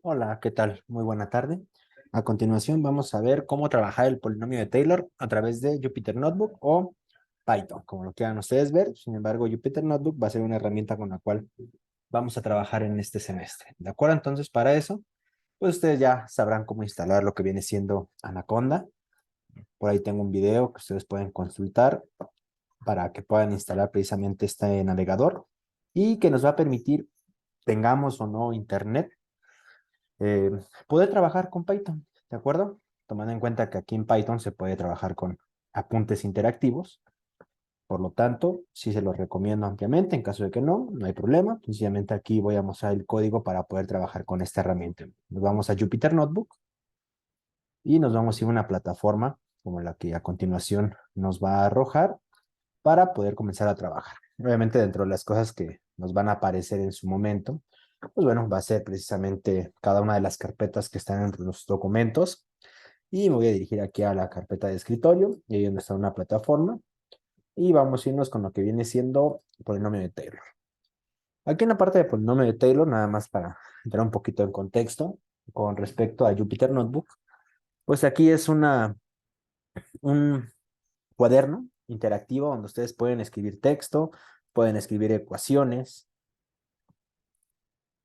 Hola, ¿qué tal? Muy buena tarde. A continuación vamos a ver cómo trabajar el polinomio de Taylor a través de Jupyter Notebook o Python, como lo quieran ustedes ver. Sin embargo, Jupyter Notebook va a ser una herramienta con la cual vamos a trabajar en este semestre. ¿De acuerdo? Entonces, para eso, pues ustedes ya sabrán cómo instalar lo que viene siendo Anaconda. Por ahí tengo un video que ustedes pueden consultar para que puedan instalar precisamente este navegador y que nos va a permitir, tengamos o no internet, eh, poder trabajar con Python, ¿de acuerdo? Tomando en cuenta que aquí en Python se puede trabajar con apuntes interactivos, por lo tanto, sí se los recomiendo ampliamente. En caso de que no, no hay problema. Sencillamente aquí voy a mostrar el código para poder trabajar con esta herramienta. Nos vamos a Jupyter Notebook y nos vamos a ir a una plataforma como la que a continuación nos va a arrojar para poder comenzar a trabajar. Obviamente dentro de las cosas que nos van a aparecer en su momento, pues bueno, va a ser precisamente cada una de las carpetas que están entre los documentos. Y me voy a dirigir aquí a la carpeta de escritorio, y ahí donde está una plataforma, y vamos a irnos con lo que viene siendo polinomio de Taylor. Aquí en la parte de polinomio de Taylor, nada más para entrar un poquito en contexto con respecto a Jupyter Notebook, pues aquí es un cuaderno interactivo donde ustedes pueden escribir texto, pueden escribir ecuaciones,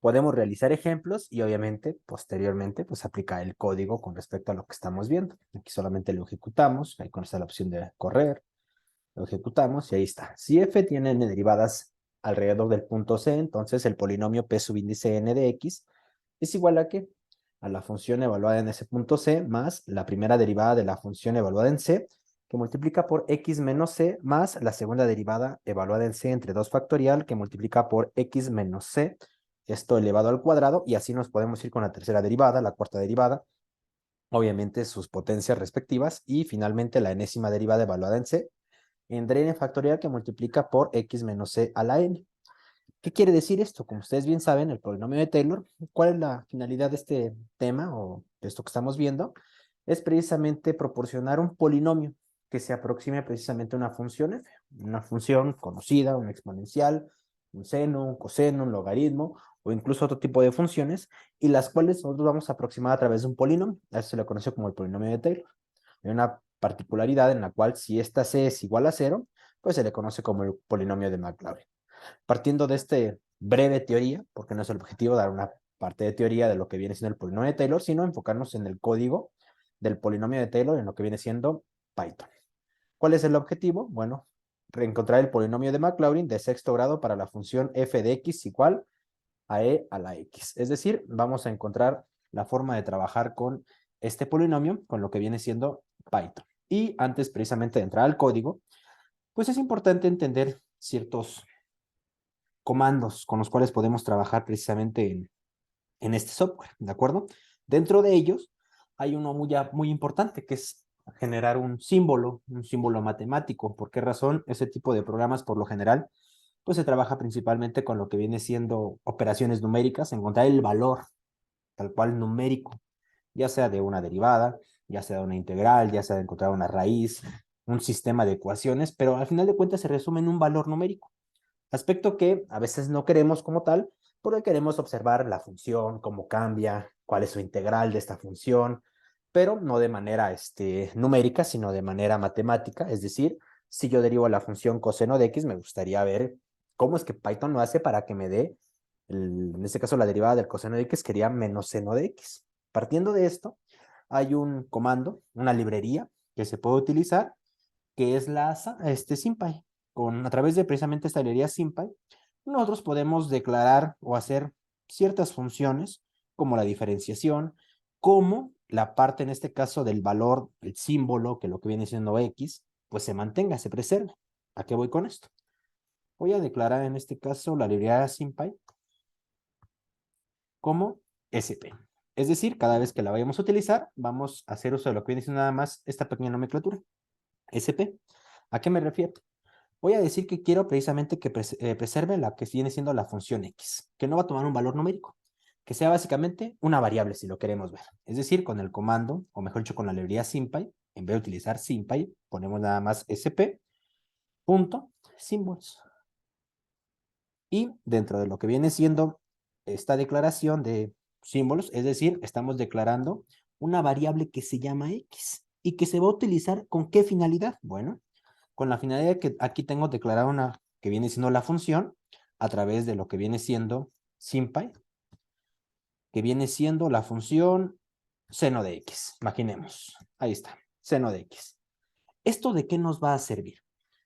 podemos realizar ejemplos y obviamente posteriormente pues aplicar el código con respecto a lo que estamos viendo. Aquí solamente lo ejecutamos, ahí está la opción de correr, lo ejecutamos y ahí está. Si f tiene n derivadas alrededor del punto c, entonces el polinomio p subíndice n de x es igual a qué? A la función evaluada en ese punto c más la primera derivada de la función evaluada en c, que multiplica por x menos c, más la segunda derivada evaluada en c entre 2 factorial, que multiplica por x menos c, esto elevado al cuadrado, y así nos podemos ir con la tercera derivada, la cuarta derivada, obviamente sus potencias respectivas, y finalmente la enésima derivada evaluada en c, entre n factorial que multiplica por x menos c a la n. ¿Qué quiere decir esto? Como ustedes bien saben, el polinomio de Taylor, ¿cuál es la finalidad de este tema o de esto que estamos viendo? Es precisamente proporcionar un polinomio que se aproxime precisamente a una función f, una función conocida, una exponencial, un seno, un coseno, un logaritmo o incluso otro tipo de funciones, y las cuales nosotros vamos a aproximar a través de un polinomio. A eso se le conoce como el polinomio de Taylor. Hay una particularidad en la cual si esta c es igual a cero, pues se le conoce como el polinomio de Maclaurin. Partiendo de este breve teoría, porque no es el objetivo dar una parte de teoría de lo que viene siendo el polinomio de Taylor, sino enfocarnos en el código del polinomio de Taylor en lo que viene siendo Python. ¿Cuál es el objetivo? Bueno, reencontrar el polinomio de Maclaurin de sexto grado para la función f de x igual a e a la x. Es decir, vamos a encontrar la forma de trabajar con este polinomio, con lo que viene siendo Python. Y antes precisamente de entrar al código, pues es importante entender ciertos comandos con los cuales podemos trabajar precisamente en este software, ¿de acuerdo? Dentro de ellos hay uno muy importante que es generar un símbolo matemático. ¿Por qué razón? Ese tipo de programas por lo general pues se trabaja principalmente con lo que viene siendo operaciones numéricas, encontrar el valor tal cual numérico, ya sea de una derivada, ya sea de una integral, ya sea de encontrar una raíz, un sistema de ecuaciones, pero al final de cuentas se resume en un valor numérico. Aspecto que a veces no queremos como tal, porque queremos observar la función, cómo cambia, cuál es su integral de esta función, pero no de manera numérica, sino de manera matemática. Es decir, si yo derivo la función coseno de x, me gustaría ver cómo es que Python lo hace para que me dé, en este caso la derivada del coseno de x, que sería menos seno de x. Partiendo de esto, hay un comando, una librería que se puede utilizar, que es SymPy. A través de precisamente esta librería SymPy, nosotros podemos declarar o hacer ciertas funciones, como la diferenciación, como la parte en este caso del valor, el símbolo, que lo que viene siendo x, pues se mantenga, se preserve. ¿A qué voy con esto? Voy a declarar en este caso la librería SymPy como SP. Es decir, cada vez que la vayamos a utilizar, vamos a hacer uso de lo que viene siendo nada más esta pequeña nomenclatura, SP. ¿A qué me refiero? Voy a decir que quiero precisamente que preserve la que viene siendo la función x, que no va a tomar un valor numérico, que sea básicamente una variable si lo queremos ver. Es decir, con el comando, o mejor dicho, con la librería SymPy, en vez de utilizar SymPy, ponemos nada más sp.symbols. Y dentro de lo que viene siendo esta declaración de símbolos, es decir, estamos declarando una variable que se llama X y que se va a utilizar ¿con qué finalidad? Bueno, con la finalidad de que aquí tengo declarada una que viene siendo la función a través de lo que viene siendo SymPy, que viene siendo la función seno de X. Imaginemos, ahí está, seno de X. ¿Esto de qué nos va a servir?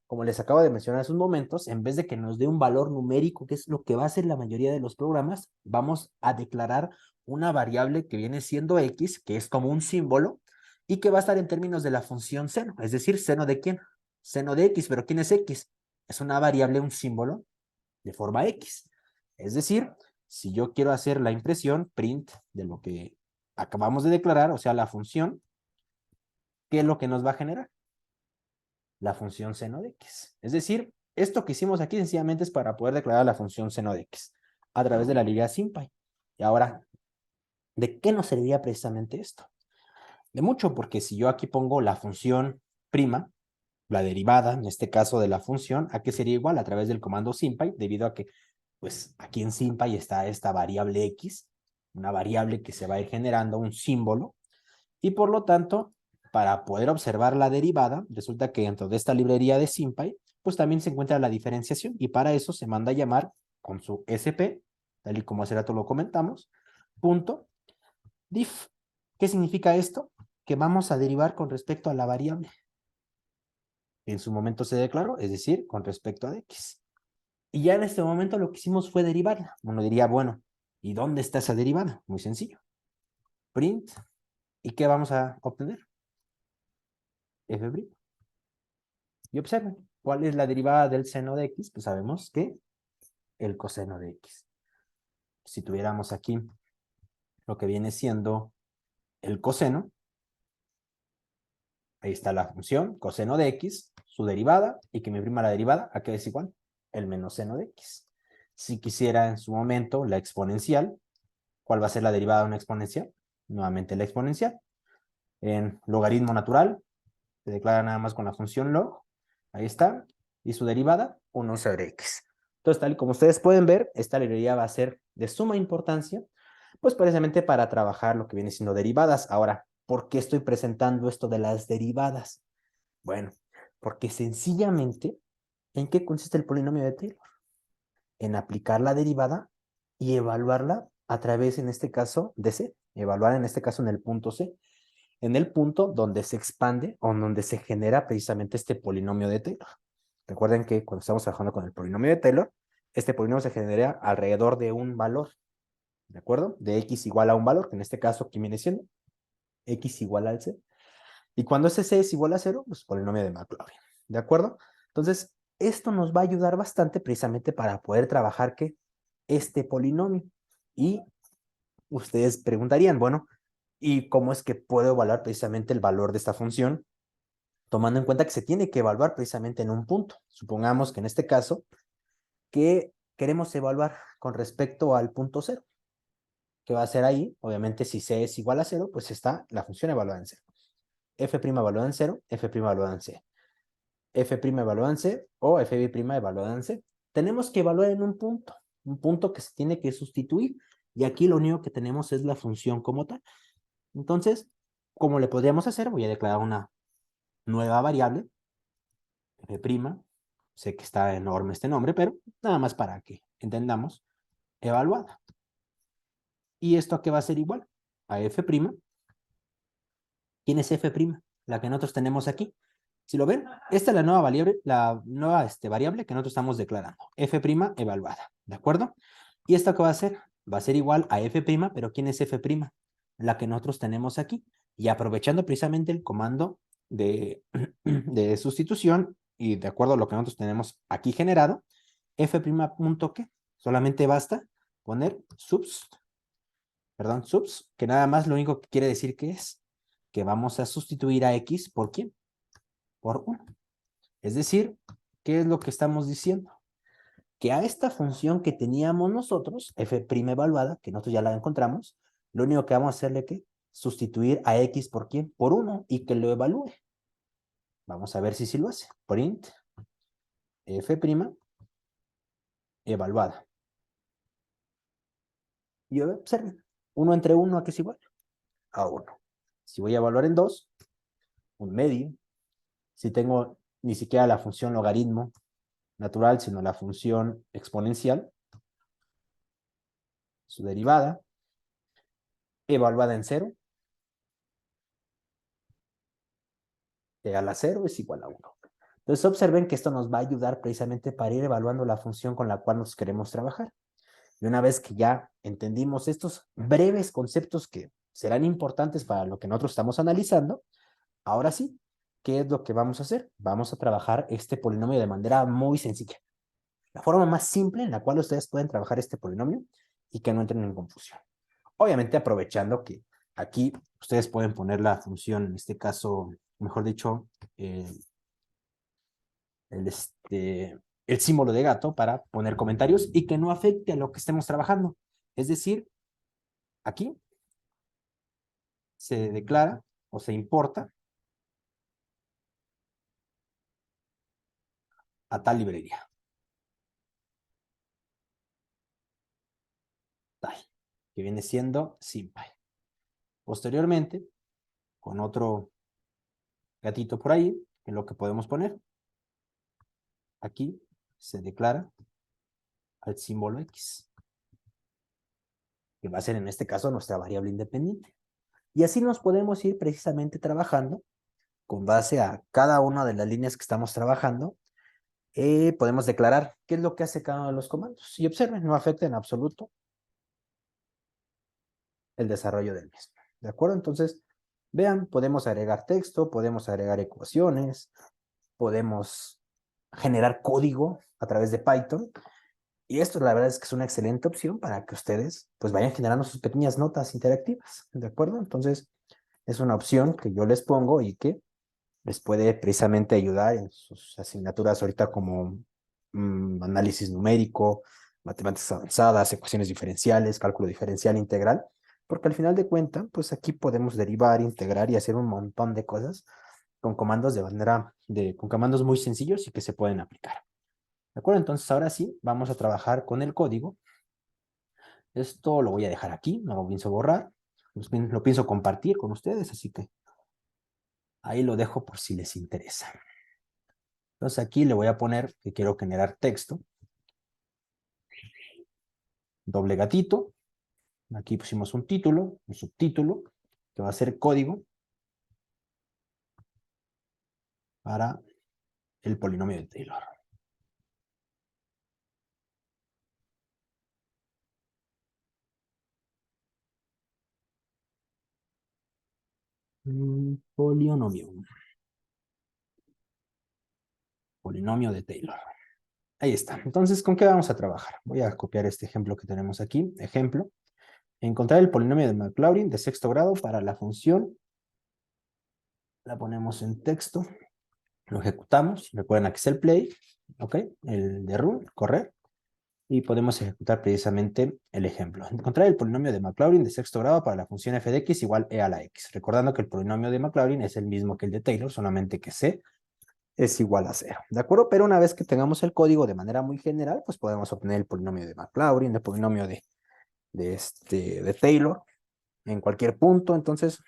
Como les acabo de mencionar hace unos momentos, en vez de que nos dé un valor numérico, que es lo que va a hacer la mayoría de los programas, vamos a declarar una variable que viene siendo X, que es como un símbolo, y que va a estar en términos de la función seno, es decir, ¿seno de quién? Seno de X, pero ¿quién es X? Es una variable, un símbolo de forma X. Es decir, si yo quiero hacer la impresión, print, de lo que acabamos de declarar, o sea, la función, ¿qué es lo que nos va a generar? La función seno de X. Es decir, esto que hicimos aquí sencillamente es para poder declarar la función seno de X a través de la librería SymPy. Y ahora, ¿de qué nos serviría precisamente esto? De mucho, porque si yo aquí pongo la función prima, la derivada, en este caso de la función, ¿a qué sería igual? A través del comando SymPy, debido a que, pues, aquí en SymPy está esta variable X, una variable que se va a ir generando un símbolo, y por lo tanto, para poder observar la derivada, resulta que dentro de esta librería de SymPy, pues también se encuentra la diferenciación, y para eso se manda a llamar con su SP, tal y como hace rato lo comentamos, punto diff. ¿Qué significa esto? Que vamos a derivar con respecto a la variable que en su momento se declaró, es decir, con respecto a X. Y ya en este momento lo que hicimos fue derivarla. Uno diría, bueno, ¿y dónde está esa derivada? Muy sencillo. Print. ¿Y qué vamos a obtener? F'. Y observen, ¿cuál es la derivada del seno de X? Pues sabemos que el coseno de X. Si tuviéramos aquí lo que viene siendo el coseno, ahí está la función coseno de X, su derivada, y que me prima la derivada, ¿a qué es igual? El menos seno de X. Si quisiera en su momento la exponencial, ¿cuál va a ser la derivada de una exponencial? Nuevamente la exponencial. En logaritmo natural, se declara nada más con la función log, ahí está, y su derivada, 1 sobre X. Entonces, tal y como ustedes pueden ver, esta librería va a ser de suma importancia, pues precisamente para trabajar lo que viene siendo derivadas. Ahora, ¿por qué estoy presentando esto de las derivadas? Bueno, porque sencillamente, ¿en qué consiste el polinomio de Taylor? En aplicar la derivada y evaluarla a través, en este caso, de C. Evaluar en este caso en el punto C. En el punto donde se expande o donde se genera precisamente este polinomio de Taylor. Recuerden que cuando estamos trabajando con el polinomio de Taylor, este polinomio se genera alrededor de un valor, ¿de acuerdo? De X igual a un valor, que en este caso aquí viene siendo X igual al C. Y cuando ese C es igual a 0, pues polinomio de Maclaurin, ¿de acuerdo? Entonces, esto nos va a ayudar bastante precisamente para poder trabajar que este polinomio. Y ustedes preguntarían, bueno, ¿y cómo es que puedo evaluar precisamente el valor de esta función? Tomando en cuenta que se tiene que evaluar precisamente en un punto. Supongamos que en este caso, que queremos evaluar con respecto al punto 0. ¿Qué va a ser ahí? Obviamente, si C es igual a 0, pues está la función evaluada en 0. F' evaluada en 0, F' evaluada en C. F' evaluada en C o Fb' evaluada en C. Tenemos que evaluar en un punto que se tiene que sustituir, y aquí lo único que tenemos es la función como tal. Entonces, ¿cómo le podríamos hacer? Voy a declarar una nueva variable, F', sé que está enorme este nombre, pero nada más para que entendamos, evaluada. ¿Y esto a qué va a ser igual? A F'. ¿Quién es F'? La que nosotros tenemos aquí. Si lo ven, esta es la nueva variable, variable que nosotros estamos declarando. F' evaluada, ¿de acuerdo? ¿Y esto qué va a ser? Va a ser igual a F', pero ¿quién es F'? La que nosotros tenemos aquí. Y aprovechando precisamente el comando de, de sustitución y de acuerdo a lo que nosotros tenemos aquí generado, F', ¿qué? Solamente basta poner subs, que nada más lo único que quiere decir que es que vamos a sustituir a X por ¿quién? Por 1. Es decir, ¿qué es lo que estamos diciendo? Que a esta función que teníamos nosotros, F' evaluada, que nosotros ya la encontramos, lo único que vamos a hacerle que sustituir a X por ¿quién? Por 1 y que lo evalúe. Vamos a ver si sí lo hace. Print F' evaluada. Y observen, 1 entre 1, ¿a qué es igual? A 1. Si voy a evaluar en 2, un medio. Si tengo ni siquiera la función logaritmo natural, sino la función exponencial, su derivada, evaluada en 0, a 0 es igual a 1. Entonces observen que esto nos va a ayudar precisamente para ir evaluando la función con la cual nos queremos trabajar. Y una vez que ya entendimos estos breves conceptos que serán importantes para lo que nosotros estamos analizando, ahora sí, ¿qué es lo que vamos a hacer? Vamos a trabajar este polinomio de manera muy sencilla. La forma más simple en la cual ustedes pueden trabajar este polinomio y que no entren en confusión. Obviamente aprovechando que aquí ustedes pueden poner la función, en este caso, mejor dicho, el símbolo de gato para poner comentarios y que no afecte a lo que estemos trabajando. Es decir, aquí se declara o se importa a tal librería. Tal, que viene siendo SymPy. Posteriormente, con otro gatito por ahí, en lo que podemos poner, aquí se declara al símbolo X, que va a ser en este caso nuestra variable independiente. Y así nos podemos ir precisamente trabajando con base a cada una de las líneas que estamos trabajando. Podemos declarar qué es lo que hace cada uno de los comandos. Y observen, no afecta en absoluto el desarrollo del mismo. ¿De acuerdo? Entonces, vean, podemos agregar texto, podemos agregar ecuaciones, podemos generar código a través de Python. Y esto la verdad es que es una excelente opción para que ustedes pues vayan generando sus pequeñas notas interactivas. ¿De acuerdo? Entonces, es una opción que yo les pongo y que les puede precisamente ayudar en sus asignaturas ahorita como análisis numérico, matemáticas avanzadas, ecuaciones diferenciales, cálculo diferencial integral, porque al final de cuentas, pues aquí podemos derivar, integrar y hacer un montón de cosas con comandos con comandos muy sencillos y que se pueden aplicar. ¿De acuerdo? Entonces ahora sí, vamos a trabajar con el código. Esto lo voy a dejar aquí, no lo pienso borrar, lo pienso compartir con ustedes, así que ahí lo dejo por si les interesa. Entonces aquí le voy a poner que quiero generar texto. Doble gatito. Aquí pusimos un título, un subtítulo, que va a ser código para el polinomio de Taylor. Polinomio. Polinomio de Taylor. Ahí está. Entonces, ¿con qué vamos a trabajar? Voy a copiar este ejemplo que tenemos aquí. Ejemplo. Encontrar el polinomio de Maclaurin de sexto grado para la función. La ponemos en texto. Lo ejecutamos. Recuerden aquí es el play. ¿Ok? El de run, correr. Y podemos ejecutar precisamente el ejemplo. Encontrar el polinomio de Maclaurin de sexto grado para la función f de x igual e a la x. Recordando que el polinomio de Maclaurin es el mismo que el de Taylor, solamente que c es igual a 0. ¿De acuerdo? Pero una vez que tengamos el código de manera muy general, pues podemos obtener el polinomio de Maclaurin, el polinomio de Taylor en cualquier punto. Entonces,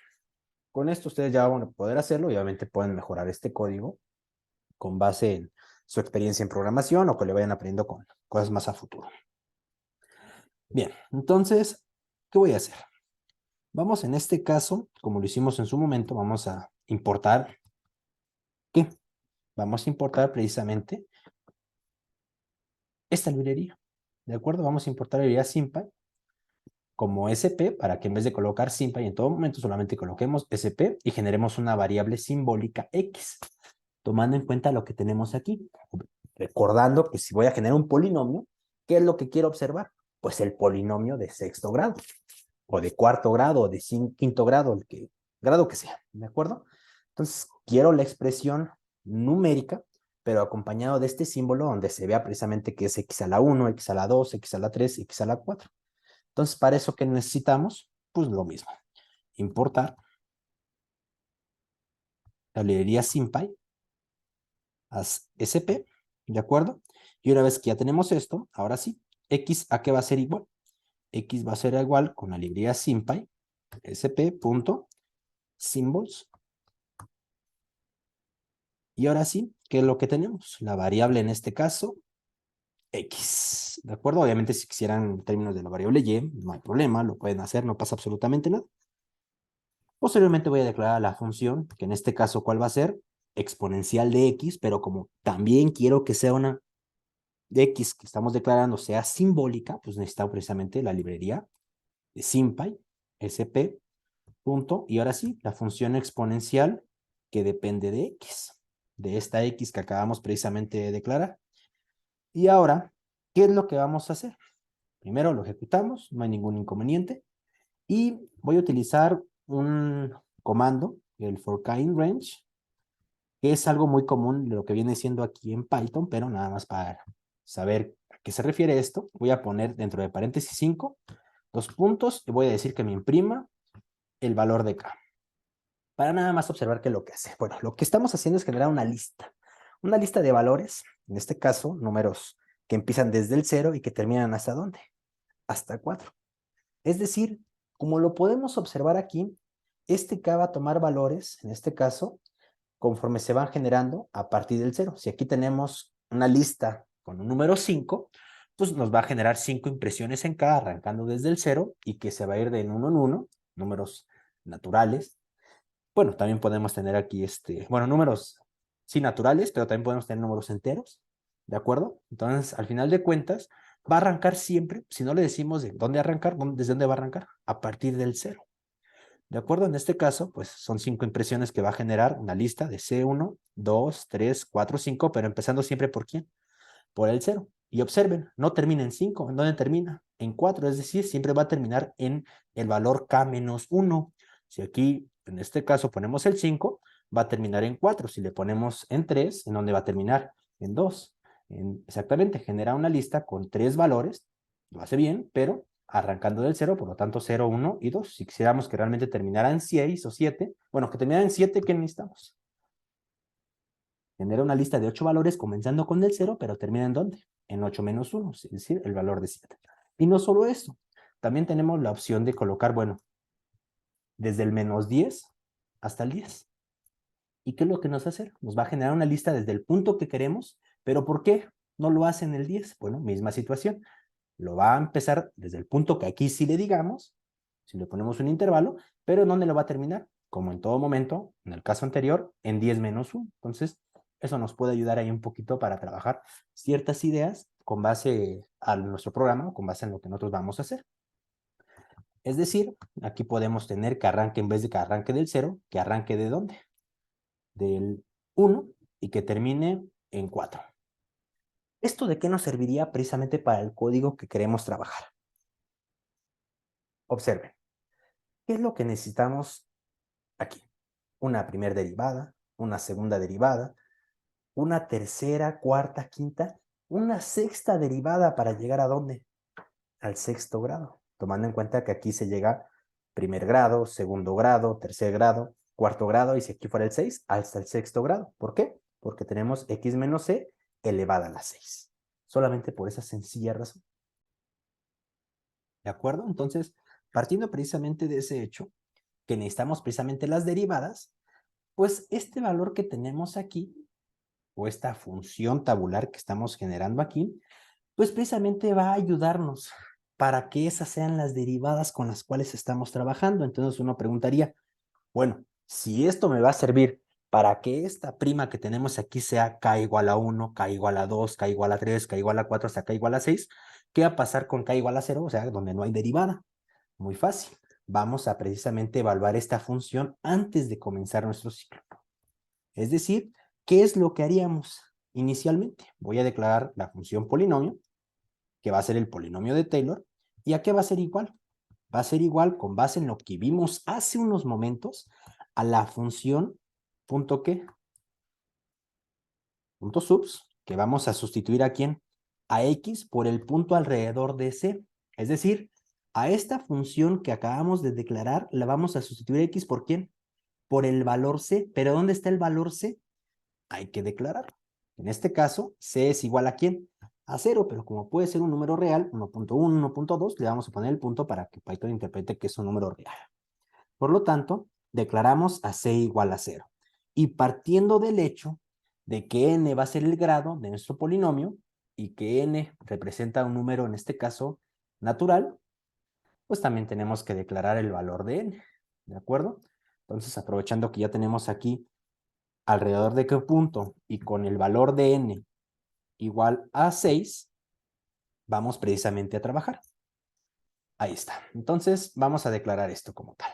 con esto ustedes ya van a poder hacerlo y obviamente pueden mejorar este código con base en su experiencia en programación o que le vayan aprendiendo con cosas más a futuro. Bien, entonces, ¿qué voy a hacer? Vamos en este caso, como lo hicimos en su momento, vamos a importar, ¿qué? Vamos a importar precisamente esta librería, ¿de acuerdo? Vamos a importar la librería SymPy como SP para que en vez de colocar SymPy en todo momento solamente coloquemos SP y generemos una variable simbólica X, tomando en cuenta lo que tenemos aquí. Recordando que si voy a generar un polinomio, ¿qué es lo que quiero observar? Pues el polinomio de sexto grado, o de cuarto grado, o de quinto grado, grado que sea, ¿de acuerdo? Entonces, quiero la expresión numérica, pero acompañado de este símbolo donde se vea precisamente que es x a la 1, x a la 2, x a la 3, x a la 4. Entonces, para eso, ¿qué necesitamos? Pues lo mismo. Importar la librería SymPy as SP, ¿de acuerdo? Y una vez que ya tenemos esto, ahora sí, x a qué va a ser igual. X va a ser igual con la librería SymPy, sp.symbols. Y ahora sí, ¿qué es lo que tenemos? La variable en este caso, X. ¿De acuerdo? Obviamente si quisieran en términos de la variable Y, no hay problema, lo pueden hacer, no pasa absolutamente nada. Posteriormente voy a declarar la función, que en este caso, ¿cuál va a ser? Exponencial de X, pero como también quiero que sea una de X que estamos declarando sea simbólica, pues necesitamos precisamente la librería de SymPy, sp. Punto, y ahora sí, la función exponencial que depende de X, de esta X que acabamos precisamente de declarar. Y ahora, ¿qué es lo que vamos a hacer? Primero lo ejecutamos, no hay ningún inconveniente, y voy a utilizar un comando, el forKindRange, que es algo muy común de lo que viene siendo aquí en Python, pero nada más para saber a qué se refiere esto, voy a poner dentro de paréntesis 5, dos puntos, y voy a decir que me imprima el valor de K. Para nada más observar qué es lo que hace. Bueno, lo que estamos haciendo es generar una lista de valores, en este caso, números que empiezan desde el 0 y que terminan ¿hasta dónde? Hasta 4. Es decir, como lo podemos observar aquí, este K va a tomar valores, en este caso, conforme se van generando a partir del 0. Si aquí tenemos una lista con un número 5, pues nos va a generar 5 impresiones en K, arrancando desde el 0 y que se va a ir de 1 en 1, números naturales. Bueno, también podemos tener aquí, bueno, números, sí, naturales, pero también podemos tener números enteros, ¿de acuerdo? Entonces, al final de cuentas, va a arrancar siempre, si no le decimos de dónde arrancar, ¿desde dónde va a arrancar? A partir del 0. ¿De acuerdo? En este caso, pues son 5 impresiones que va a generar una lista de C1, 2, 3, 4, 5, pero empezando siempre ¿por quién? Por el 0. Y observen, no termina en 5. ¿En dónde termina? En 4, es decir, siempre va a terminar en el valor K-1. Si aquí, en este caso, ponemos el 5, va a terminar en 4. Si le ponemos en 3, ¿en dónde va a terminar? En 2. Exactamente, genera una lista con 3 valores, lo hace bien, pero arrancando del 0, por lo tanto 0, 1 y 2. Si quisiéramos que realmente terminara en 6 o 7, bueno, que terminara en 7, ¿qué necesitamos? Genera una lista de 8 valores comenzando con el 0, pero termina en ¿dónde? En 8 menos 1, es decir, el valor de 7. Y no solo eso, también tenemos la opción de colocar, bueno, desde el menos 10 hasta el 10. ¿Y qué es lo que nos va a hacer? Nos va a generar una lista desde el punto que queremos, pero ¿por qué no lo hace en el 10? Bueno, misma situación. Lo va a empezar desde el punto que aquí sí le digamos, si le ponemos un intervalo, pero ¿en dónde lo va a terminar? Como en todo momento, en el caso anterior, en 10 menos 1. Entonces, eso nos puede ayudar ahí un poquito para trabajar ciertas ideas con base a nuestro programa, con base en lo que nosotros vamos a hacer. Es decir, aquí podemos tener que arranque, en vez de que arranque del 0, que arranque ¿de dónde? Del 1 y que termine en 4. ¿Esto de qué nos serviría precisamente para el código que queremos trabajar? Observen, ¿qué es lo que necesitamos aquí? Una primera derivada, una segunda derivada, una tercera, cuarta, quinta, una sexta derivada para llegar ¿a dónde? Al sexto grado, tomando en cuenta que aquí se llega primer grado, segundo grado, tercer grado, cuarto grado, y si aquí fuera el 6, hasta el sexto grado. ¿Por qué? Porque tenemos x menos c elevada a la 6. Solamente por esa sencilla razón. ¿De acuerdo? Entonces, partiendo precisamente de ese hecho, que necesitamos precisamente las derivadas, pues este valor que tenemos aquí, o esta función tabular que estamos generando aquí, pues precisamente va a ayudarnos para que esas sean las derivadas con las cuales estamos trabajando. Entonces uno preguntaría, bueno, si esto me va a servir para que esta prima que tenemos aquí sea k igual a 1, k igual a 2, k igual a 3, k igual a 4, hasta k igual a 6, ¿qué va a pasar con k igual a 0? O sea, donde no hay derivada. Muy fácil. Vamos a precisamente evaluar esta función antes de comenzar nuestro ciclo. Es decir, ¿qué es lo que haríamos inicialmente? Voy a declarar la función polinomio, que va a ser el polinomio de Taylor. ¿Y a qué va a ser igual? Va a ser igual con base en lo que vimos hace unos momentos a la función punto ¿qué? Punto subs, que vamos a sustituir ¿a quién? A x por el punto alrededor de c. Es decir, a esta función que acabamos de declarar la vamos a sustituir x por ¿quién? Por el valor c. ¿Pero dónde está el valor c? Hay que declarar. En este caso, c es igual ¿a quién? a 0, pero como puede ser un número real, 1.1, 1.2, le vamos a poner el punto para que Python interprete que es un número real. Por lo tanto, declaramos a c igual a 0. Y partiendo del hecho de que n va a ser el grado de nuestro polinomio y que n representa un número, en este caso, natural, pues también tenemos que declarar el valor de n, ¿de acuerdo? Entonces, aprovechando que ya tenemos aquí alrededor de qué punto y con el valor de n igual a 6, vamos precisamente a trabajar. Ahí está. Entonces, vamos a declarar esto como tal.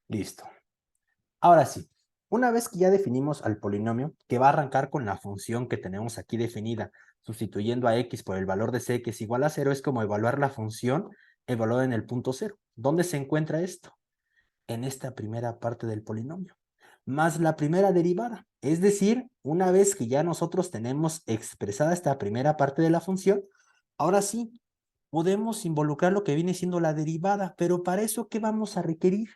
Listo. Ahora sí, una vez que ya definimos al polinomio, que va a arrancar con la función que tenemos aquí definida, sustituyendo a x por el valor de c que es igual a 0, es como evaluar la función evaluada en el punto 0. ¿Dónde se encuentra esto? En esta primera parte del polinomio, más la primera derivada. Es decir, una vez que ya nosotros tenemos expresada esta primera parte de la función, ahora sí, podemos involucrar lo que viene siendo la derivada, pero para eso, ¿qué vamos a requerir?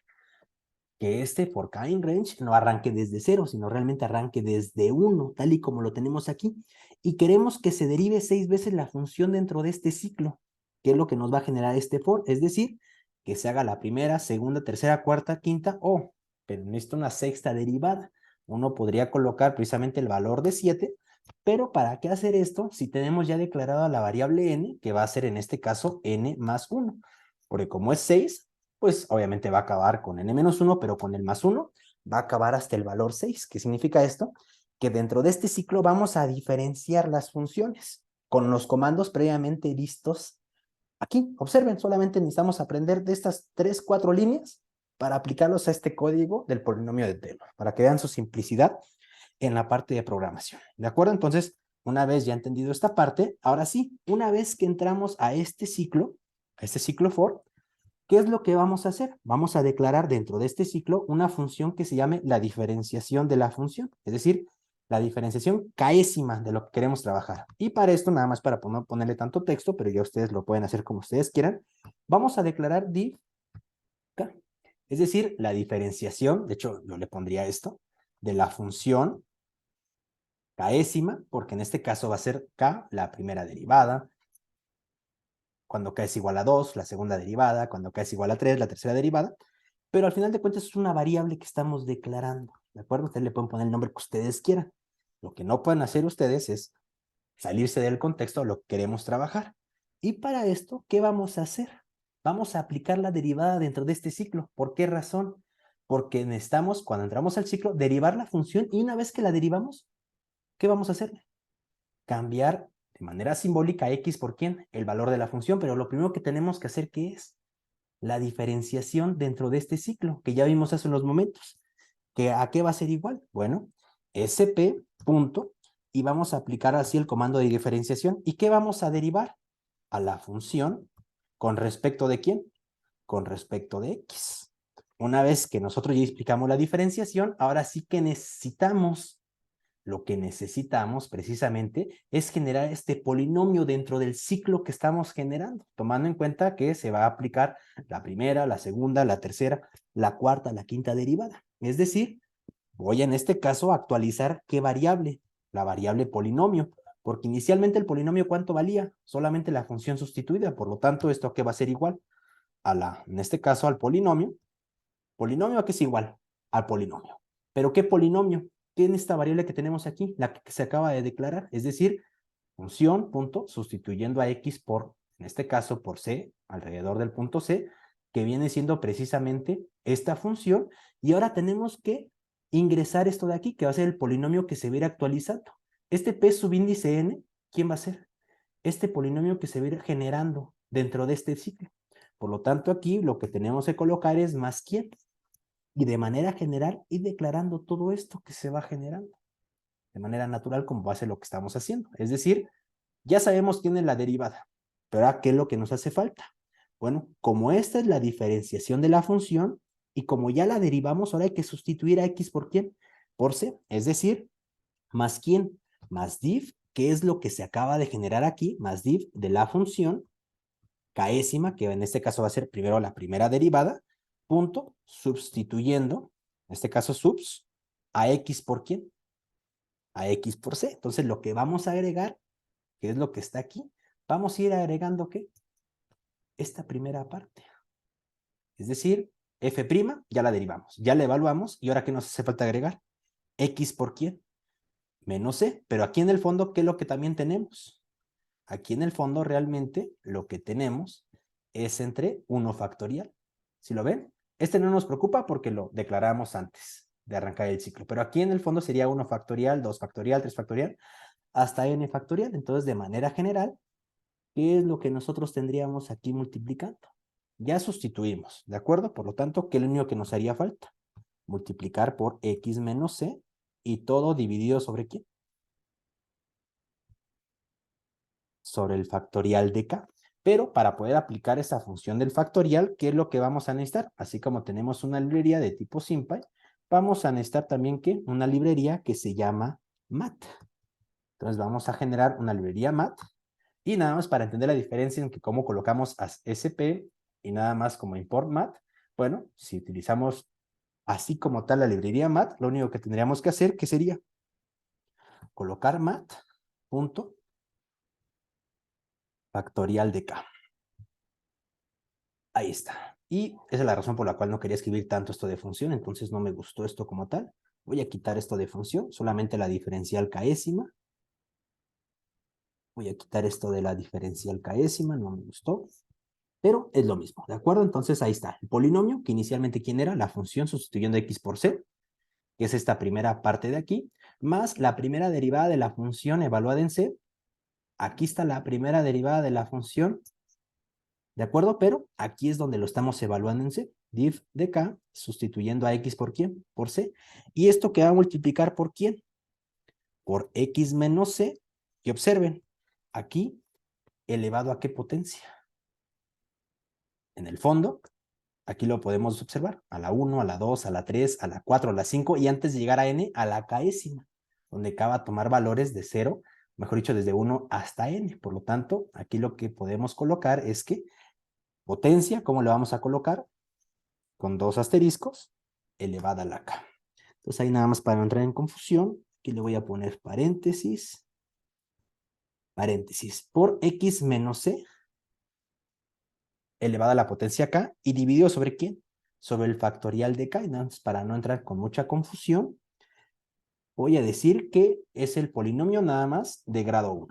Que este for k in range no arranque desde 0, sino realmente arranque desde 1, tal y como lo tenemos aquí. Y queremos que se derive 6 veces la función dentro de este ciclo, que es lo que nos va a generar este for, es decir, que se haga la primera, segunda, tercera, cuarta, quinta, pero necesito una sexta derivada. Uno podría colocar precisamente el valor de 7, pero ¿para qué hacer esto si tenemos ya declarada la variable n, que va a ser en este caso n más 1? Porque como es 6, pues obviamente va a acabar con n-1, pero con el más 1 va a acabar hasta el valor 6. ¿Qué significa esto? Que dentro de este ciclo vamos a diferenciar las funciones con los comandos previamente vistos aquí. Observen, solamente necesitamos aprender de estas 3, 4 líneas para aplicarlos a este código del polinomio de Taylor, para que vean su simplicidad en la parte de programación. ¿De acuerdo? Entonces, una vez ya entendido esta parte, ahora sí, una vez que entramos a este ciclo for, ¿qué es lo que vamos a hacer? Vamos a declarar dentro de este ciclo una función que se llame la diferenciación de la función, es decir, la diferenciación késima de lo que queremos trabajar. Y para esto, nada más para no ponerle tanto texto, pero ya ustedes lo pueden hacer como ustedes quieran, vamos a declarar div k, es decir, la diferenciación, de hecho yo le pondría esto, de la función késima, porque en este caso va a ser k la primera derivada, cuando k es igual a 2, la segunda derivada, cuando k es igual a 3, la tercera derivada, pero al final de cuentas es una variable que estamos declarando, ¿de acuerdo? Ustedes le pueden poner el nombre que ustedes quieran. Lo que no pueden hacer ustedes es salirse del contexto de lo que queremos trabajar. Y para esto, ¿qué vamos a hacer? Vamos a aplicar la derivada dentro de este ciclo. ¿Por qué razón? Porque necesitamos, cuando entramos al ciclo, derivar la función y una vez que la derivamos, ¿qué vamos a hacer? Cambiar de manera simbólica x por quién, el valor de la función, pero lo primero que tenemos que hacer, ¿qué es? La diferenciación dentro de este ciclo, que ya vimos hace unos momentos. ¿Que a qué va a ser igual? Bueno, sp punto, y vamos a aplicar así el comando de diferenciación. ¿Y qué vamos a derivar? A la función con respecto de quién? Con respecto de x. Una vez que nosotros ya explicamos la diferenciación, ahora sí que necesitamos, lo que necesitamos precisamente es generar este polinomio dentro del ciclo que estamos generando, tomando en cuenta que se va a aplicar la primera, la segunda, la tercera, la cuarta, la quinta derivada. Es decir, voy en este caso a actualizar qué variable, la variable polinomio, porque inicialmente el polinomio ¿cuánto valía? Solamente la función sustituida, por lo tanto esto a qué va a ser igual a en este caso al polinomio a qué es igual al polinomio. ¿Pero qué polinomio? Tiene esta variable que tenemos aquí, la que se acaba de declarar, es decir, función, punto, sustituyendo a x por, en este caso, por c, alrededor del punto c, que viene siendo precisamente esta función, y ahora tenemos que ingresar esto de aquí, que va a ser el polinomio que se va a ir actualizando. Este p subíndice n, ¿quién va a ser? Este polinomio que se va a ir generando dentro de este ciclo. Por lo tanto, aquí lo que tenemos que colocar es más quién, y de manera general ir declarando todo esto que se va generando de manera natural como va a ser lo que estamos haciendo. Es decir, ya sabemos quién es la derivada, pero ¿a qué es lo que nos hace falta? Bueno, como esta es la diferenciación de la función y como ya la derivamos, ahora hay que sustituir a x por quién, por c, es decir, más quién, más div, que es lo que se acaba de generar aquí, más div de la función késima, que en este caso va a ser primero la primera derivada, punto, sustituyendo, en este caso subs, a x por quién, a x por c. Entonces lo que vamos a agregar que es lo que está aquí, vamos a ir agregando, ¿qué? Esta primera parte. Es decir, f' ya la derivamos, ya la evaluamos, y ahora ¿qué nos hace falta agregar? X por quién? Menos c, pero aquí en el fondo, ¿qué es lo que también tenemos? Aquí en el fondo realmente lo que tenemos es entre 1 factorial. ¿Sí lo ven? Este no nos preocupa porque lo declaramos antes de arrancar el ciclo, pero aquí en el fondo sería 1 factorial, 2 factorial, 3 factorial, hasta n factorial. Entonces, de manera general, ¿qué es lo que nosotros tendríamos aquí multiplicando? Ya sustituimos, ¿de acuerdo? Por lo tanto, ¿qué es lo único que nos haría falta? Multiplicar por x menos c y todo dividido ¿sobre quién? Sobre el factorial de k. Pero para poder aplicar esa función del factorial, ¿qué es lo que vamos a necesitar? Así como tenemos una librería de tipo SymPy, vamos a necesitar también ¿qué? Una librería que se llama mat. Entonces vamos a generar una librería mat. Y nada más para entender la diferencia en que cómo colocamos ASP y nada más como import mat. Bueno, si utilizamos así como tal la librería mat, lo único que tendríamos que hacer, ¿qué sería? Colocar mat punto factorial de k. Ahí está. Y esa es la razón por la cual no quería escribir tanto esto de función, entonces no me gustó esto como tal. Voy a quitar esto de función, solamente la diferencial késima. Voy a quitar esto de la diferencial késima, no me gustó. Pero es lo mismo, ¿de acuerdo? Entonces ahí está. El polinomio, que inicialmente ¿quién era? La función sustituyendo x por c, que es esta primera parte de aquí, más la primera derivada de la función evaluada en c. Aquí está la primera derivada de la función, ¿de acuerdo? Pero aquí es donde lo estamos evaluando en C. Div de K, sustituyendo a X por quién? Por C. ¿Y esto que va a multiplicar por quién? Por X menos C. Y observen, aquí, elevado a qué potencia. En el fondo, aquí lo podemos observar. A la 1, a la 2, a la 3, a la 4, a la 5. Y antes de llegar a N, a la késima. Donde K va a tomar valores de 0, mejor dicho, desde 1 hasta N. Por lo tanto, aquí lo que podemos colocar es que potencia, ¿cómo le vamos a colocar? Con 2 asteriscos, elevada a la k. Entonces ahí nada más para no entrar en confusión, aquí le voy a poner paréntesis, paréntesis, por x menos c, elevada a la potencia k, y dividido ¿sobre quién? Sobre el factorial de k. Entonces, para no entrar con mucha confusión, voy a decir que es el polinomio nada más de grado 1.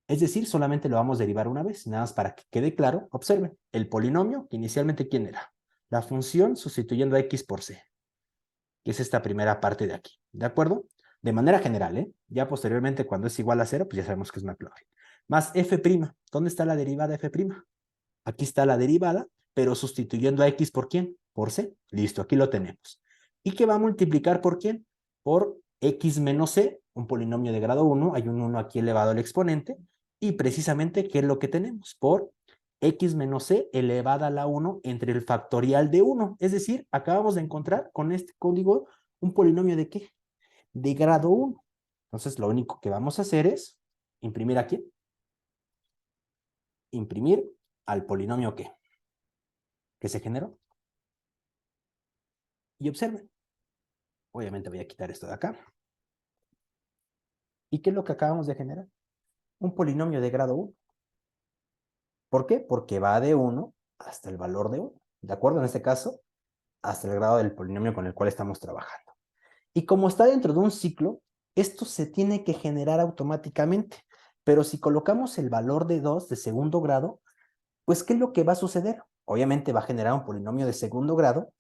Es decir, solamente lo vamos a derivar una vez, nada más para que quede claro. Observen, el polinomio, que inicialmente ¿quién era? La función sustituyendo a x por c, que es esta primera parte de aquí, ¿de acuerdo? De manera general, ¿eh? Ya posteriormente, cuando es igual a 0, pues ya sabemos que es McLaurin. Más f', ¿dónde está la derivada f'? Aquí está la derivada, pero sustituyendo a x por ¿quién? Por c. Listo, aquí lo tenemos. ¿Y qué va a multiplicar por quién? Por x menos c, un polinomio de grado 1, hay un 1 aquí elevado al exponente, y precisamente, ¿qué es lo que tenemos? Por x menos c elevada a la 1 entre el factorial de 1. Es decir, acabamos de encontrar con este código un polinomio de ¿qué? De grado 1. Entonces, lo único que vamos a hacer es imprimir aquí. Imprimir al polinomio que se generó. Y observen. Obviamente voy a quitar esto de acá. ¿Y qué es lo que acabamos de generar? Un polinomio de grado 1. ¿Por qué? Porque va de 1 hasta el valor de 1. ¿De acuerdo? En este caso, hasta el grado del polinomio con el cual estamos trabajando. Y como está dentro de un ciclo, esto se tiene que generar automáticamente. Pero si colocamos el valor de 2 de segundo grado, pues ¿qué es lo que va a suceder? Obviamente va a generar un polinomio de segundo grado,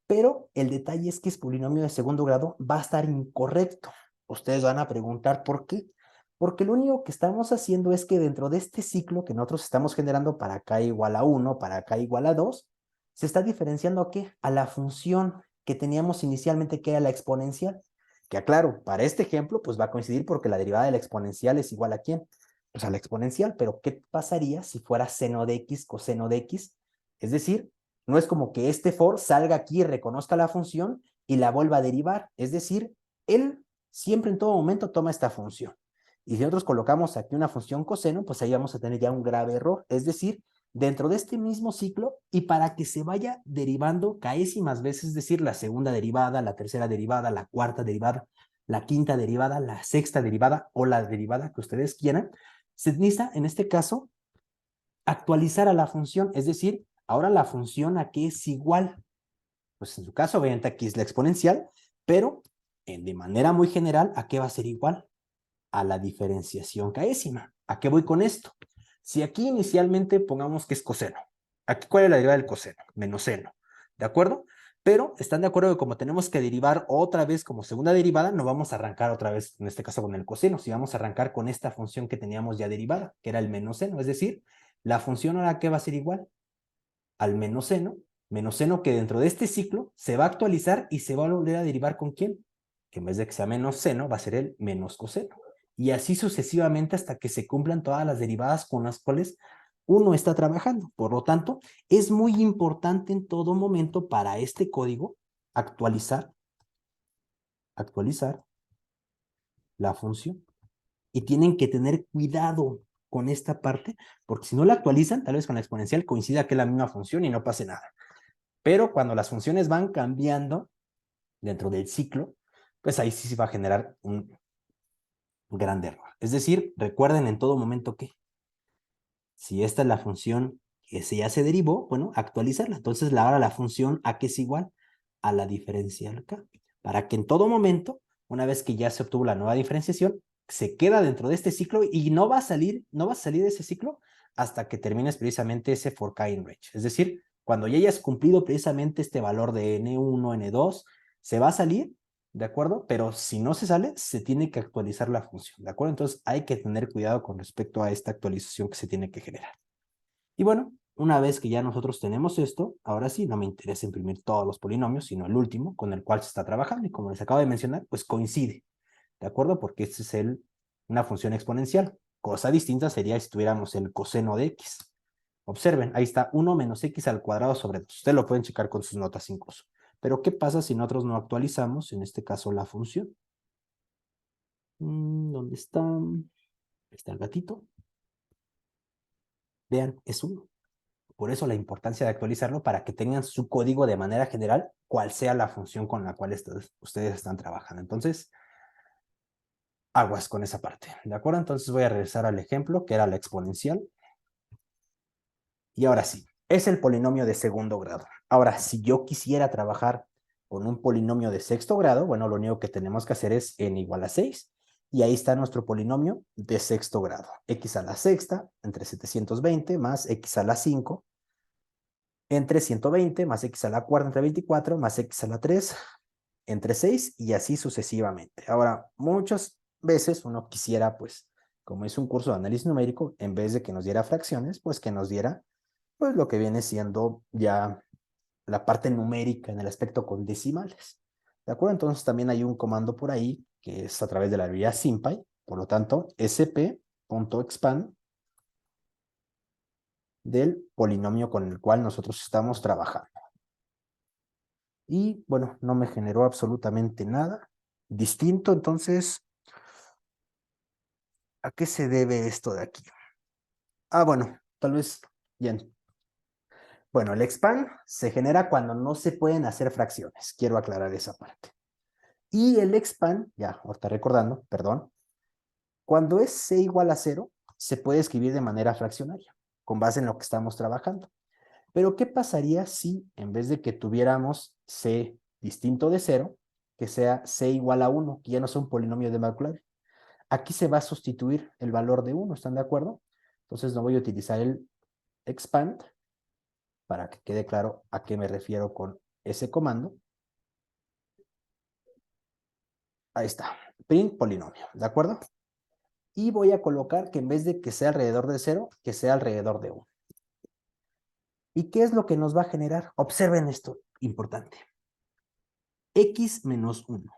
pero el detalle es que ese polinomio de segundo grado va a estar incorrecto. Ustedes van a preguntar ¿por qué? Porque lo único que estamos haciendo es que dentro de este ciclo que nosotros estamos generando para k igual a 1, para k igual a 2, se está diferenciando ¿a qué? A la función que teníamos inicialmente, que era la exponencial. Que aclaro, para este ejemplo, pues va a coincidir porque la derivada de la exponencial es igual a ¿quién? Pues a la exponencial, pero ¿qué pasaría si fuera seno de x, coseno de x? Es decir, no es como que este for salga aquí y reconozca la función y la vuelva a derivar. Es decir, él siempre en todo momento toma esta función. Y si nosotros colocamos aquí una función coseno, pues ahí vamos a tener ya un grave error. Es decir, dentro de este mismo ciclo, y para que se vaya derivando caésimas veces, es decir, la segunda derivada, la tercera derivada, la cuarta derivada, la quinta derivada, la sexta derivada o la derivada que ustedes quieran, Se necesita, en este caso, actualizar a la función, es decir, ahora la función a qué es igual. Pues en su caso, obviamente aquí es la exponencial, pero de manera muy general, ¿a qué va a ser igual? A la diferenciación késima. ¿A qué voy con esto? Si aquí inicialmente pongamos que es coseno, aquí ¿cuál es la derivada del coseno? Menos seno, ¿de acuerdo? Pero están de acuerdo que como tenemos que derivar otra vez como segunda derivada, no vamos a arrancar otra vez, en este caso con el coseno, si vamos a arrancar con esta función que teníamos ya derivada, que era el menos seno, es decir, la función ahora ¿qué va a ser igual? Al menos seno que dentro de este ciclo se va a actualizar y se va a volver a derivar ¿con quién? Que en vez de que sea menos seno, va a ser el menos coseno. Y así sucesivamente hasta que se cumplan todas las derivadas con las cuales uno está trabajando. Por lo tanto, es muy importante en todo momento para este código actualizar la función. Y tienen que tener cuidado con esta parte, porque si no la actualizan, tal vez con la exponencial coincida que es la misma función y no pase nada. Pero cuando las funciones van cambiando dentro del ciclo, pues ahí sí se va a generar un gran error. Es decir, recuerden en todo momento que si esta es la función que ya se derivó, bueno, actualizarla. Entonces, ahora la función ¿a qué es igual? A la diferencial K. Para que en todo momento, una vez que ya se obtuvo la nueva diferenciación, se queda dentro de este ciclo y no va a salir de ese ciclo hasta que termines precisamente ese for K in range. Es decir, cuando ya hayas cumplido precisamente este valor de N1, N2, se va a salir, ¿de acuerdo? Pero si no se sale, se tiene que actualizar la función, ¿de acuerdo? Entonces hay que tener cuidado con respecto a esta actualización que se tiene que generar. Y bueno, una vez que ya nosotros tenemos esto, ahora sí, no me interesa imprimir todos los polinomios, sino el último con el cual se está trabajando. Y como les acabo de mencionar, pues coincide, ¿de acuerdo? Porque este es una función exponencial. Cosa distinta sería si tuviéramos el coseno de x. Observen, ahí está 1 menos x al cuadrado sobre 2. Ustedes lo pueden checar con sus notas incluso. Pero ¿qué pasa si nosotros no actualizamos, en este caso, la función? ¿Dónde está? Ahí está el gatito. Vean, es 1. Por eso la importancia de actualizarlo para que tengan su código de manera general, cual sea la función con la cual ustedes están trabajando. Entonces, aguas con esa parte. ¿De acuerdo? Entonces voy a regresar al ejemplo, que era la exponencial. Y ahora sí, es el polinomio de segundo grado. Ahora, si yo quisiera trabajar con un polinomio de sexto grado, bueno, lo único que tenemos que hacer es n igual a 6. Y ahí está nuestro polinomio de sexto grado. X a la sexta entre 720 más X a la 5 entre 120 más X a la cuarta entre 24 más X a la 3 entre 6 y así sucesivamente. Ahora, muchas veces uno quisiera, pues, como es un curso de análisis numérico, en vez de que nos diera fracciones, pues que nos diera, pues, lo que viene siendo ya la parte numérica en el aspecto con decimales. ¿De acuerdo? Entonces también hay un comando por ahí que es a través de la librería SymPy, por lo tanto, sp.expand del polinomio con el cual nosotros estamos trabajando. Y bueno, no me generó absolutamente nada distinto, entonces, ¿a qué se debe esto de aquí? Ah, bueno, tal vez, bien. Bueno, el expand se genera cuando no se pueden hacer fracciones, quiero aclarar esa parte. Y el expand, ya, ahorita recordando, perdón, cuando es c igual a 0, se puede escribir de manera fraccionaria, con base en lo que estamos trabajando. Pero, ¿qué pasaría si en vez de que tuviéramos c distinto de 0, que sea c igual a 1, que ya no sea un polinomio de Maclaurin? Aquí se va a sustituir el valor de 1, ¿están de acuerdo? Entonces no voy a utilizar el expand para que quede claro a qué me refiero con ese comando. Ahí está, print polinomio, ¿de acuerdo? Y voy a colocar que en vez de que sea alrededor de 0, que sea alrededor de 1. ¿Y qué es lo que nos va a generar? Observen esto, importante. X menos 1.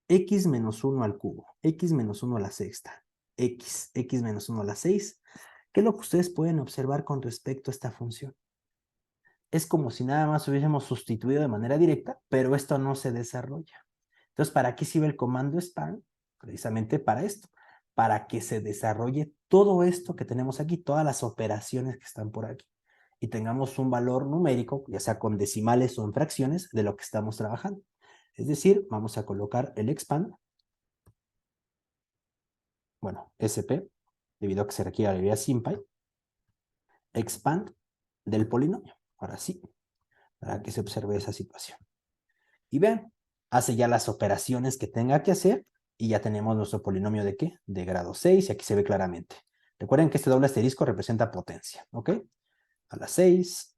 X menos 1 al cubo. X menos 1 a la sexta. X menos 1 a la 6. ¿Qué es lo que ustedes pueden observar con respecto a esta función? Es como si nada más hubiésemos sustituido de manera directa, pero esto no se desarrolla. Entonces, ¿para qué sirve el comando span? Precisamente para esto, para que se desarrolle todo esto que tenemos aquí, todas las operaciones que están por aquí, y tengamos un valor numérico, ya sea con decimales o en fracciones, de lo que estamos trabajando. Es decir, vamos a colocar el expand, bueno, sp, debido a que se requiere la librería SymPy, expand del polinomio. Ahora sí, para que se observe esa situación. Y vean, hace ya las operaciones que tenga que hacer y ya tenemos nuestro polinomio de ¿qué? De grado 6 y aquí se ve claramente. Recuerden que este doble asterisco representa potencia, ¿ok? A la 6,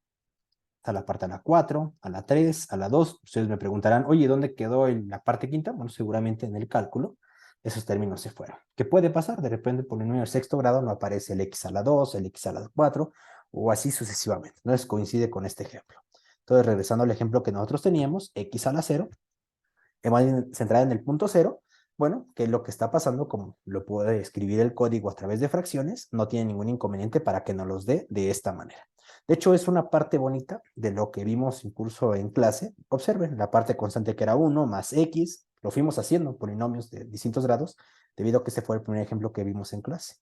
a la parte a la 4, a la 3, a la 2. Ustedes me preguntarán, oye, ¿dónde quedó la parte quinta? Bueno, seguramente en el cálculo esos términos se fueron. ¿Qué puede pasar? De repente, por el polinomio de sexto grado no aparece el x a la 2, el x a la 4, o así sucesivamente. Entonces coincide con este ejemplo. Entonces, regresando al ejemplo que nosotros teníamos, x a la 0, centrada en el punto 0, bueno, ¿qué es lo que está pasando? Como lo puede escribir el código a través de fracciones, no tiene ningún inconveniente para que nos los dé de esta manera. De hecho, es una parte bonita de lo que vimos incluso en clase. Observen, la parte constante que era 1 más x, lo fuimos haciendo, polinomios de distintos grados, debido a que ese fue el primer ejemplo que vimos en clase.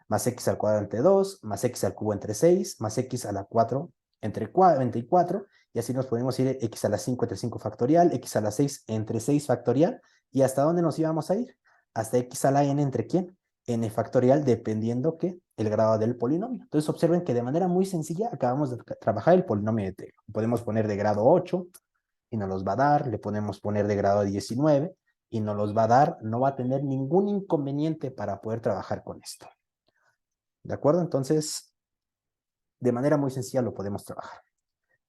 Más x al cuadrado entre 2, más x al cubo entre 6, más x a la 4 entre 4, y así nos podemos ir x a la 5 entre 5 factorial, x a la 6 entre 6 factorial, y ¿hasta dónde nos íbamos a ir? Hasta x a la n entre ¿quién? N factorial, dependiendo que el grado del polinomio. Entonces observen que de manera muy sencilla acabamos de trabajar el polinomio de Taylor. Podemos poner de grado 8 y nos los va a dar, le podemos poner de grado 19 y nos los va a dar, no va a tener ningún inconveniente para poder trabajar con esto. ¿De acuerdo? Entonces, de manera muy sencilla lo podemos trabajar.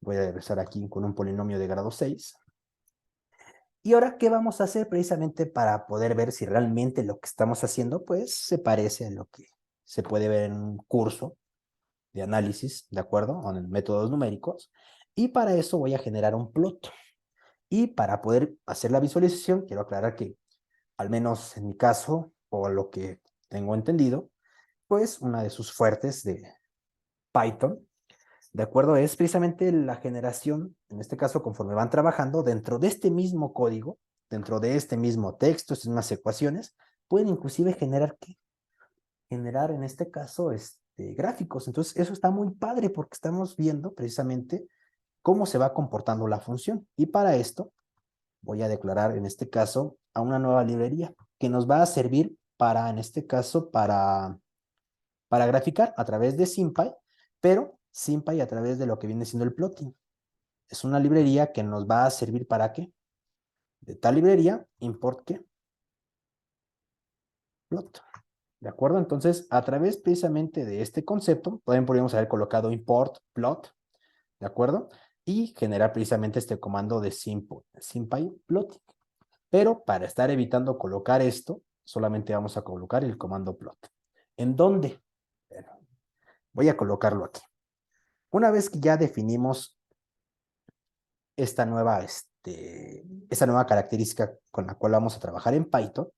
Voy a regresar aquí con un polinomio de grado 6. Y ahora, ¿qué vamos a hacer precisamente para poder ver si realmente lo que estamos haciendo, pues, se parece a lo que se puede ver en un curso de análisis, ¿de acuerdo? O en métodos numéricos. Y para eso voy a generar un plot. Y para poder hacer la visualización, quiero aclarar que, al menos en mi caso, o lo que tengo entendido, pues, una de sus fuertes de Python, ¿de acuerdo? Es precisamente la generación, en este caso, conforme van trabajando dentro de este mismo código, dentro de este mismo texto, estas mismas ecuaciones, pueden inclusive generar, ¿qué? Generar, en este caso, gráficos. Entonces, eso está muy padre porque estamos viendo precisamente cómo se va comportando la función. Y para esto, voy a declarar, en este caso, a una nueva librería que nos va a servir para, en este caso, para graficar a través de SymPy, pero SymPy a través de lo que viene siendo el plotting. Es una librería que nos va a servir para qué. De tal librería, import qué. Plot. ¿De acuerdo? Entonces, a través precisamente de este concepto, podríamos haber colocado import plot, ¿de acuerdo? Y generar precisamente este comando de SymPy plotting. Pero para estar evitando colocar esto, solamente vamos a colocar el comando plot. ¿En dónde? Bueno, voy a colocarlo aquí. Una vez que ya definimos esta nueva característica con la cual vamos a trabajar en Python,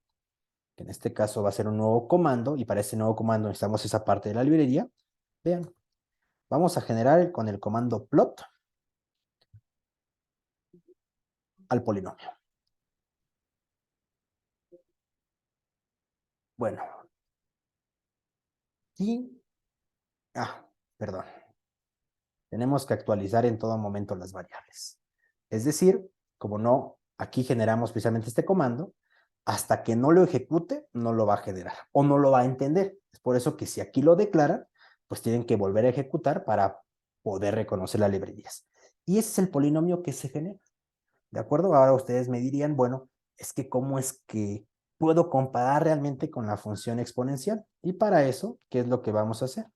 que en este caso va a ser un nuevo comando, y para este nuevo comando necesitamos esa parte de la librería. Vean, vamos a generar con el comando plot al polinomio. Bueno, y, perdón, tenemos que actualizar en todo momento las variables. Es decir, como no, aquí generamos precisamente este comando, hasta que no lo ejecute, no lo va a generar o no lo va a entender. Es por eso que si aquí lo declaran, pues tienen que volver a ejecutar para poder reconocer las librerías. Y ese es el polinomio que se genera. ¿De acuerdo? Ahora ustedes me dirían, bueno, es que ¿cómo es que puedo comparar realmente con la función exponencial? Y para eso, ¿qué es lo que vamos a hacer?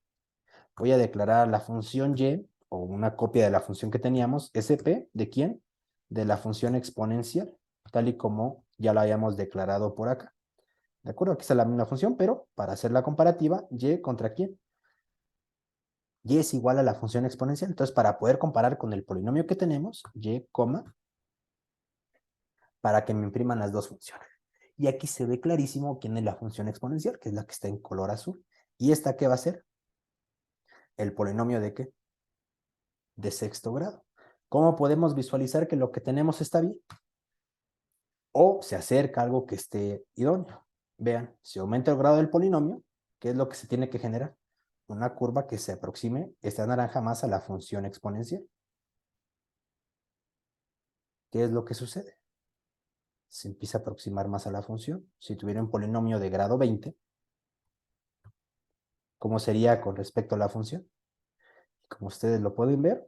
Voy a declarar la función y, o una copia de la función que teníamos, sp, ¿de quién? De la función exponencial, tal y como ya la habíamos declarado por acá. ¿De acuerdo? Aquí está la misma función, pero para hacer la comparativa, y contra quién. Y es igual a la función exponencial. Entonces, para poder comparar con el polinomio que tenemos, y, para que me impriman las dos funciones. Y aquí se ve clarísimo quién es la función exponencial, que es la que está en color azul. ¿Y esta qué va a ser? ¿El polinomio de qué? De sexto grado. ¿Cómo podemos visualizar que lo que tenemos está bien? O se acerca algo que esté idóneo. Vean, si aumenta el grado del polinomio, ¿qué es lo que se tiene que generar? Una curva que se aproxime, esta naranja, más a la función exponencial. ¿Qué es lo que sucede? Se empieza a aproximar más a la función. Si tuviera un polinomio de grado 20, ¿Cómo sería con respecto a la función? Como ustedes lo pueden ver,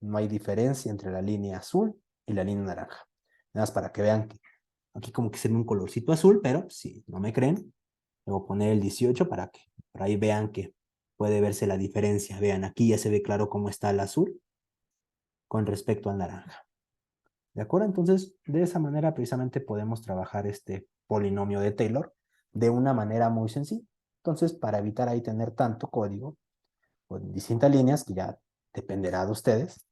no hay diferencia entre la línea azul y la línea naranja. Nada más para que vean que aquí como que se ve un colorcito azul, pero si no me creen, le voy a poner el 18 para que por ahí vean que puede verse la diferencia. Vean, aquí ya se ve claro cómo está el azul con respecto al naranja. ¿De acuerdo? Entonces, de esa manera precisamente podemos trabajar este polinomio de Taylor de una manera muy sencilla. Entonces, para evitar ahí tener tanto código o distintas líneas, que ya dependerá de ustedes,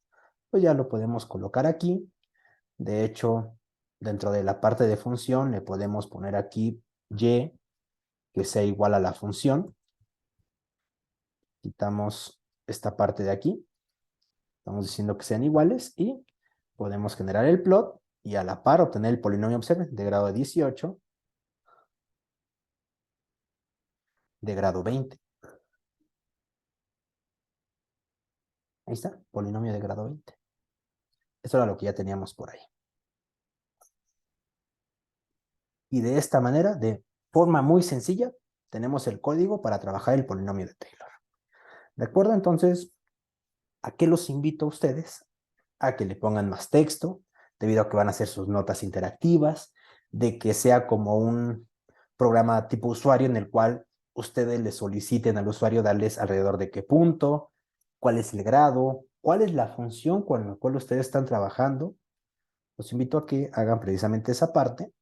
pues ya lo podemos colocar aquí. De hecho, dentro de la parte de función le podemos poner aquí y que sea igual a la función. Quitamos esta parte de aquí. Estamos diciendo que sean iguales y podemos generar el plot y a la par obtener el polinomio, observen, de grado 18, de grado 20. Ahí está, polinomio de grado 20. Eso era lo que ya teníamos por ahí. Y de esta manera, de forma muy sencilla, tenemos el código para trabajar el polinomio de Taylor. ¿De acuerdo? Entonces, ¿a qué los invito a ustedes? A que le pongan más texto, debido a que van a hacer sus notas interactivas, de que sea como un programa tipo usuario en el cual ustedes le soliciten al usuario darles alrededor de qué punto, cuál es el grado, cuál es la función con la cual ustedes están trabajando. Los invito a que hagan precisamente esa parte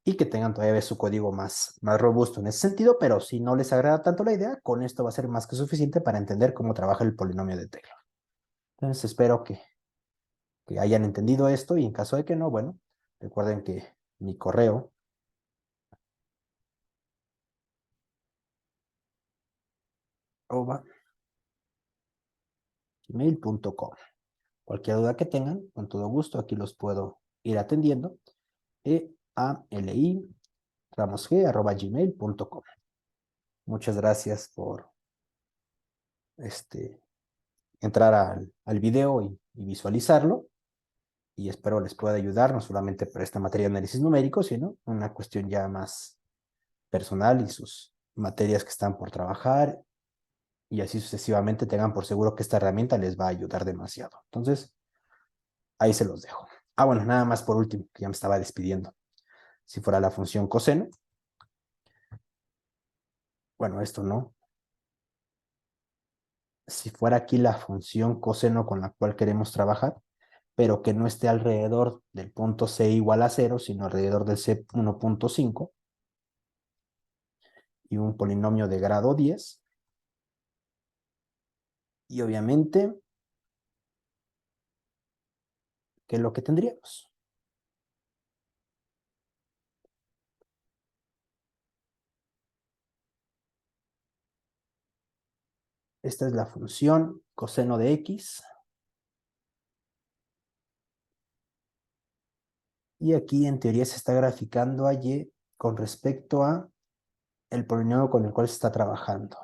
y que tengan todavía su código más robusto en ese sentido, pero si no les agrada tanto la idea, con esto va a ser más que suficiente para entender cómo trabaja el polinomio de Taylor. Entonces espero que hayan entendido esto y en caso de que no, bueno, recuerden que mi correo @gmail.com. Cualquier duda que tengan, con todo gusto, aquí los puedo ir atendiendo. eali.ramosg@gmail.com. Muchas gracias por entrar al video y visualizarlo. Y espero les pueda ayudar, no solamente para esta materia de análisis numérico, sino una cuestión ya más personal y sus materias que están por trabajar y así sucesivamente tengan por seguro que esta herramienta les va a ayudar demasiado. Entonces, ahí se los dejo. Ah, bueno, nada más por último, que ya me estaba despidiendo. Si fuera la función coseno, bueno, esto no. Si fuera aquí la función coseno con la cual queremos trabajar, pero que no esté alrededor del punto C igual a 0, sino alrededor del C 1.5 y un polinomio de grado 10. Y obviamente, ¿qué es lo que tendríamos? Esta es la función coseno de X. Y aquí en teoría se está graficando a Y con respecto a el polinomio con el cual se está trabajando.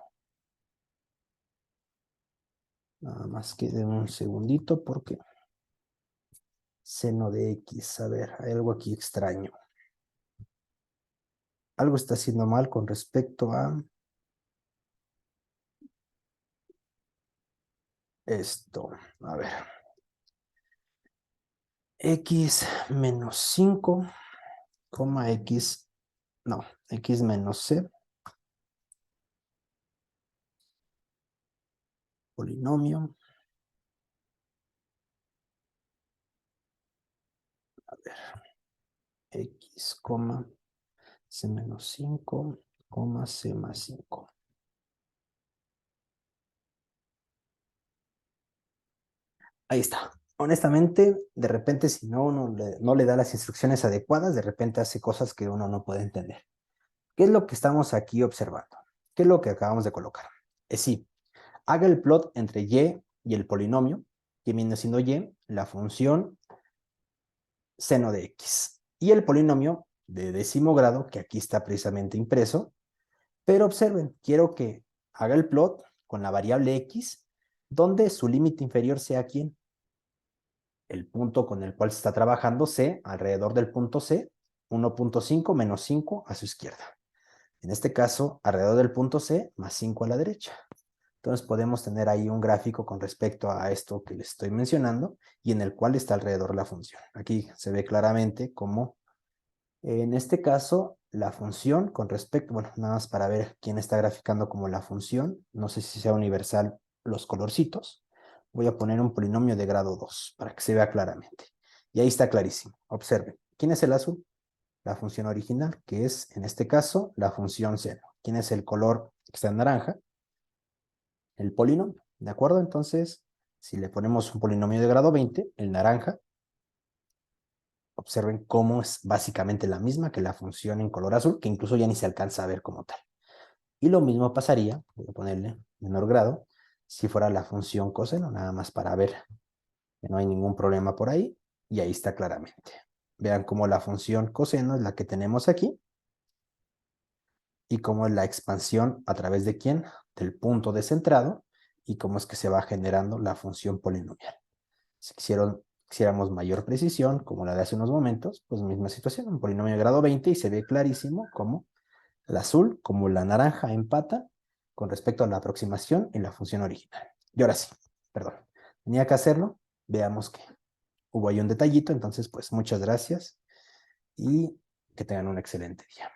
Nada más que de un segundito porque seno de X, a ver, hay algo aquí extraño. Algo está haciendo mal con respecto a esto. A ver. X menos 5, X, no, X menos C, polinomio. A ver, X, C menos 5, C más 5. Ahí está. Honestamente, de repente, si no uno no le da las instrucciones adecuadas, de repente hace cosas que uno no puede entender. ¿Qué es lo que estamos aquí observando? ¿Qué es lo que acabamos de colocar? Es sí, haga el plot entre y el polinomio, que viene siendo y, la función seno de x. Y el polinomio de décimo grado, que aquí está precisamente impreso. Pero observen, quiero que haga el plot con la variable x, donde su límite inferior sea ¿quién? El punto con el cual se está trabajando C, alrededor del punto C, 1.5 menos 5 a su izquierda. En este caso, alrededor del punto C, más 5 a la derecha. Entonces podemos tener ahí un gráfico con respecto a esto que les estoy mencionando y en el cual está alrededor la función. Aquí se ve claramente cómo, en este caso, la función con respecto, bueno, nada más para ver quién está graficando como la función, no sé si sea universal los colorcitos. Voy a poner un polinomio de grado 2 para que se vea claramente. Y ahí está clarísimo. Observen. ¿Quién es el azul? La función original, que es, en este caso, la función seno. ¿Quién es el color que está en naranja? El polinomio, ¿de acuerdo? Entonces, si le ponemos un polinomio de grado 20, el naranja, observen cómo es básicamente la misma que la función en color azul, que incluso ya ni se alcanza a ver como tal. Y lo mismo pasaría, voy a ponerle menor grado, si fuera la función coseno, nada más para ver que no hay ningún problema por ahí, y ahí está claramente. Vean cómo la función coseno es la que tenemos aquí, y cómo es la expansión a través de quién, del punto descentrado, y cómo es que se va generando la función polinomial. Si quisiéramos mayor precisión, como la de hace unos momentos, pues misma situación, un polinomio de grado 20 y se ve clarísimo cómo el azul, como la naranja empata con respecto a la aproximación en la función original. Y ahora sí, perdón, tenía que hacerlo, veamos que hubo ahí un detallito, entonces pues muchas gracias y que tengan un excelente día.